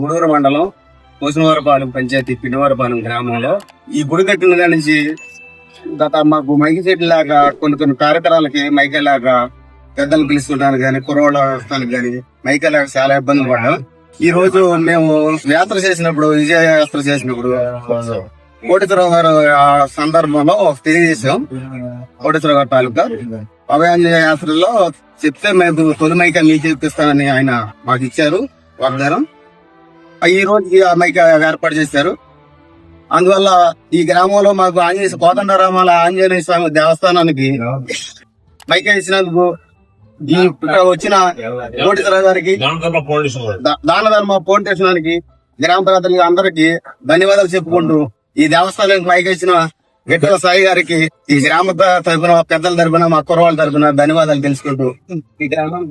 గూడూరు మండలం కోసినవారపాలెం పంచాయతీ పిన్నవారపాలెం గ్రామంలో ఈ గుడి కట్టిన కాడి నుంచి గత మాకు మైకి చెట్టు లాగా కొన్ని కార్యక్రమాలకి మైకేలాగా పెద్దలు పిలుచుకోవడానికి కానీ కురవాళ్ళ వస్తానికి కానీ మైకేలాగా చాలా ఇబ్బంది పడ్డాం. ఈ రోజు మేము యాత్ర చేసినప్పుడు విజయ యాత్ర చేసినప్పుడు కోటేశ్వరరావు గారు ఆ సందర్భంలో తెలియజేశాం. కోటేశ్వరరావు గారి తాలూకా అభయాంజనేయ యాత్రలో చెప్తే మేము తొలి మైకా మీకు చెప్పిస్తానని ఆయన మాకు ఇచ్చారు వాగ్దానం. ఈ రోజు ఆ మైకా ఏర్పాటు చేశారు. అందువల్ల ఈ గ్రామంలో మాకు కోదండరామాల ఆంజనేయ స్వామి దేవస్థానానికి మైకా ఇచ్చినందుకు ఇక్కడ వచ్చిన కోటేశ్వరరావు గారికి, దాన ధర్మ ఫౌండేషన్కి, గ్రామ ప్రజలకి అందరికి ధన్యవాదాలు చెప్పుకుంటూ ఈ దేవస్థానానికి మైకా ఇచ్చిన గిట్టల సాయి గారికి ఈ గ్రామ తరఫున పెద్దల తరఫున మా కుర్రవాళ్ళ తరఫున ధన్యవాదాలు తెలుసుకుంటూ ఈ గ్రామం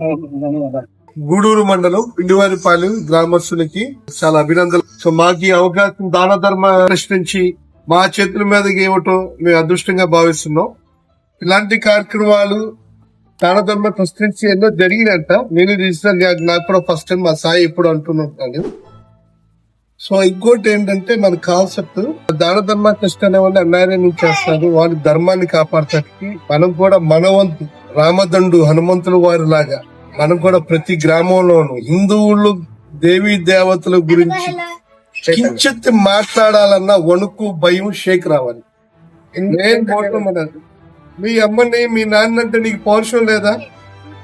ధన్యవాదాలు. గూడూరు మండలం పిండివారిపాలెం గ్రామస్తులకి చాలా అభినందనలు. సో మాకు ఈ అవకాశం దాన ధర్మ ట్రస్ట్ నుంచి మా చేతుల మీదకి ఇవ్వటం మేము అదృష్టంగా భావిస్తున్నాం. ఇలాంటి కార్యక్రమాలు దాన ధర్మ ట్రస్ట్ నుంచి ఎన్నో జరిగినట్ట నేను చూసిన నాకు కూడా ఫస్ట్ టైం మా సాయి ఎప్పుడు అంటున్నాను. సో ఇంకోటి ఏంటంటే మన కాన్సెప్ట్ దాన ధర్మ ట్రస్ట్ అనే వాళ్ళు అన్యాయం చేస్తారు, వాళ్ళ ధర్మాన్ని కాపాడటానికి మనం కూడా మన వంతు రామదండు హనుమంతుల వారి లాగా మనం కూడా ప్రతి గ్రామంలోనూ హిందువులు దేవీ దేవతల గురించి కించిత్ మాట్లాడాలన్నా వణుకు భయం షేక్ రావాలి. మీ అమ్మని మీ నాన్న అంటే నీకు పౌరుషం లేదా?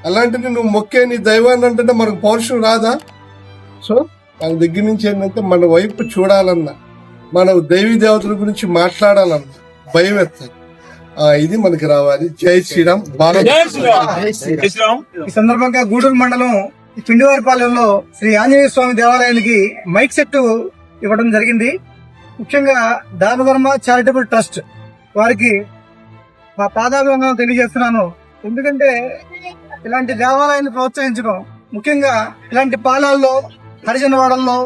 అలాంటిది నువ్వు మొక్కే నీ దైవాన్ని అంటే మనకు పౌరుషం రాదా? సో వాళ్ళ దగ్గర నుంచి ఏంటంటే మన వైపు చూడాలన్నా, మన దేవీ దేవతల గురించి మాట్లాడాలన్నా భయం ఎత్తాలి. ఇది మనకి రావాలి. జై శ్రీరామ్. ఈ సందర్భంగా గూడూరు మండలం పిండివారిపాలెంలో శ్రీ ఆంజనేయ స్వామి దేవాలయానికి మైక్ సెట్ ఇవ్వడం జరిగింది. ముఖ్యంగా దాన ధర్మ చారిటబుల్ ట్రస్ట్ వారికి మా పాదాభివందనం తెలియజేస్తున్నాను. ఎందుకంటే ఇలాంటి దేవాలయాన్ని ప్రోత్సహించడం, ముఖ్యంగా ఇలాంటి పాలాల్లో, హరిజనవాడల్లో,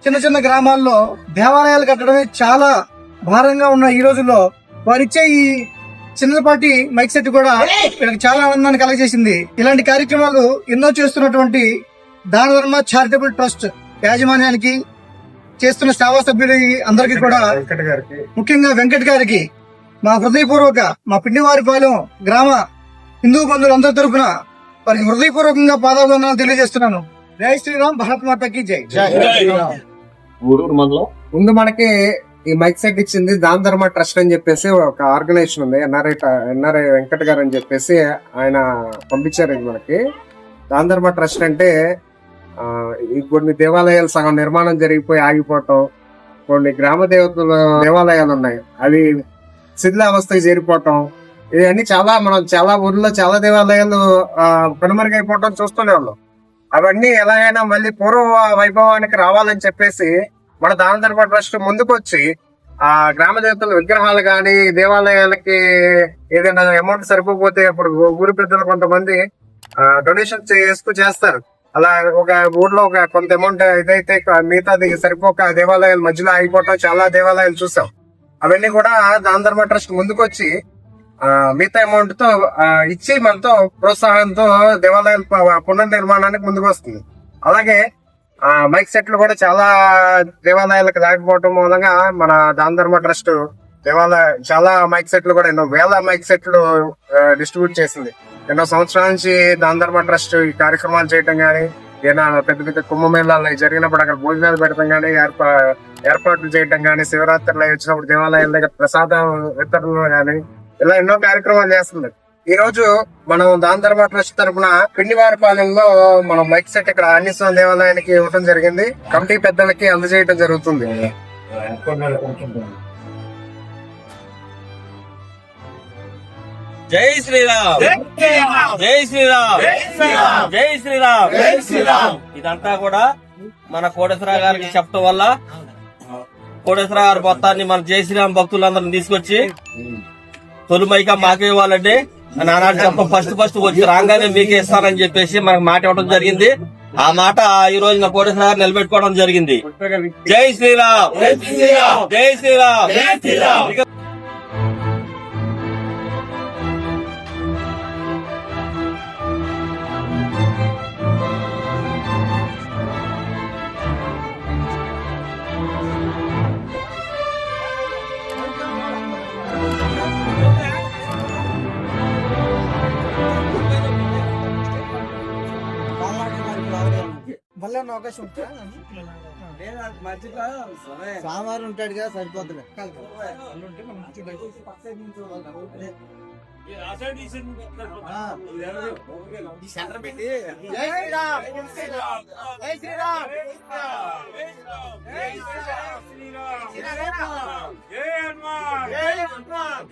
చిన్న చిన్న గ్రామాల్లో దేవాలయాలు కట్టడమే చాలా భారంగా ఉన్న ఈ రోజుల్లో వారిచ్చే ఈ చిన్నపాటి మైక్ సెట్ కూడా వీళ్ళకి చాలా ఆనందాన్ని కలగజేసింది. ఇలాంటి కార్యక్రమాలు ఎన్నో చేస్తున్నటువంటి దాన ధర్మ చారిటబుల్ ట్రస్ట్ యాజమాన్యానికి, చేస్తున్న సేవా సభ్యులు అందరికీ కూడా, ముఖ్యంగా వెంకట్ గారికి మా హృదయపూర్వక, మా పిండివారిపాలెం గ్రామ హిందూ బంధువులందరి తరఫున వారికి హృదయపూర్వకంగా పాదాభివందనాలు తెలియజేస్తున్నాను. జై శ్రీరామ్. భారత్ మాతకి జై. గూడూరు మండలం ముందు మనకి ఈ మైక్ సెట్ ఇచ్చింది దాన ధర్మ ట్రస్ట్ అని చెప్పేసి ఒక ఆర్గనైజేషన్ ఉంది. ఎన్ఆర్ఐ వెంకట్ గారు అని చెప్పేసి ఆయన పంపించారు. ఇది మనకి దాన ధర్మ ట్రస్ట్ అంటే కొన్ని దేవాలయాలు సగం నిర్మాణం జరిగిపోయి ఆగిపోవటం, కొన్ని గ్రామ దేవతల దేవాలయాలు ఉన్నాయి అవి శిథిలావస్థకి చేరిపోవటం, ఇవన్నీ మనం చాలా ఊర్లో చాలా దేవాలయాలు కనుమరుగైపోవటం చూస్తూనే ఉన్నాం. అవన్నీ ఎలాగైనా మళ్ళీ పూర్వ వైభవానికి రావాలని చెప్పేసి మన దాన ధర్మ ట్రస్ట్ ముందుకు వచ్చి ఆ గ్రామ దేవతల విగ్రహాలు గాని, దేవాలయాలకి ఏదైనా అమౌంట్ సరిపోతే అప్పుడు ఊరి పెద్దలు కొంతమంది డొనేషన్ చేస్తారు. అలా ఒక ఊర్లో ఒక కొంత అమౌంట్ ఇదైతే మిగతాది సరిపోక దేవాలయాల మధ్యలో ఆగిపోవటం చాలా దేవాలయాలు చూసాం. అవన్నీ కూడా దాన ధర్మ ట్రస్ట్ ముందుకు వచ్చి మిగతా అమౌంట్ తో ఇచ్చి మనతో ప్రోత్సాహంతో దేవాలయాల పునర్నిర్మాణానికి ముందుకు వస్తుంది. అలాగే మైక్ సెట్లు కూడా చాలా దేవాలయాలకు లేకపోవటం మూలంగా మన దాన ధర్మ ట్రస్ట్ చాలా మైక్ సెట్లు కూడా ఎన్నో వేల మైక్ సెట్లు డిస్ట్రిబ్యూట్ చేసింది. ఎన్నో సంవత్సరాల నుంచి దాన ధర్మ ట్రస్ట్ ఈ కార్యక్రమాలు చేయటం గానీ, ఏదైనా పెద్ద పెద్ద కుంభమేళాలు జరిగినప్పుడు అక్కడ భోజనాలు పెట్టడం గానీ, ఏర్పాట్లు చేయటం గానీ, శివరాత్రులు వచ్చినప్పుడు దేవాలయాల దగ్గర ప్రసాదం వితరణలు గానీ, ఇలా ఎన్నో కార్యక్రమాలు చేస్తుంది. ఈ రోజు మనం దాన ధర్మ ట్రస్ట్ తరఫున పిండివారిపాలెంలో మనం మైక్ సెట్ ఇక్కడ ఆంజనేయ స్వామి దేవాలయానికి ఇవ్వడం జరిగింది. కమిటీ పెద్దలకి అందజేయడం జరుగుతుంది. జై శ్రీరామ్. జై శ్రీరామ్. జై శ్రీరామ్. జై శ్రీరామ్. ఇదంతా కూడా మన కోటేశ్వరరావు గారికి చెప్పడం వల్ల కోటేశ్వరరావు గారి మొత్తాన్ని మన జై శ్రీరామ్ భక్తులందరిని తీసుకొచ్చి తొలి మైకా మాకే ఇవ్వాలంటే నానాడు చెప్ప ఫస్ట్ వచ్చి రాగానే మీకే ఇస్తానని చెప్పేసి మనకు మాట ఇవ్వడం జరిగింది. ఆ మాట ఈ రోజు నా కోటేశ్వరరావు గారు నిలబెట్టుకోవడం జరిగింది. జై శ్రీరామ్. జై శ్రీరామ్. అవకాశం ఉంటుందా? సాంబార్ ఉంటాడు కదా సరిపోతుంది. జై శ్రీరామ్ జై శ్రీరామ్ జై హనుమాన్.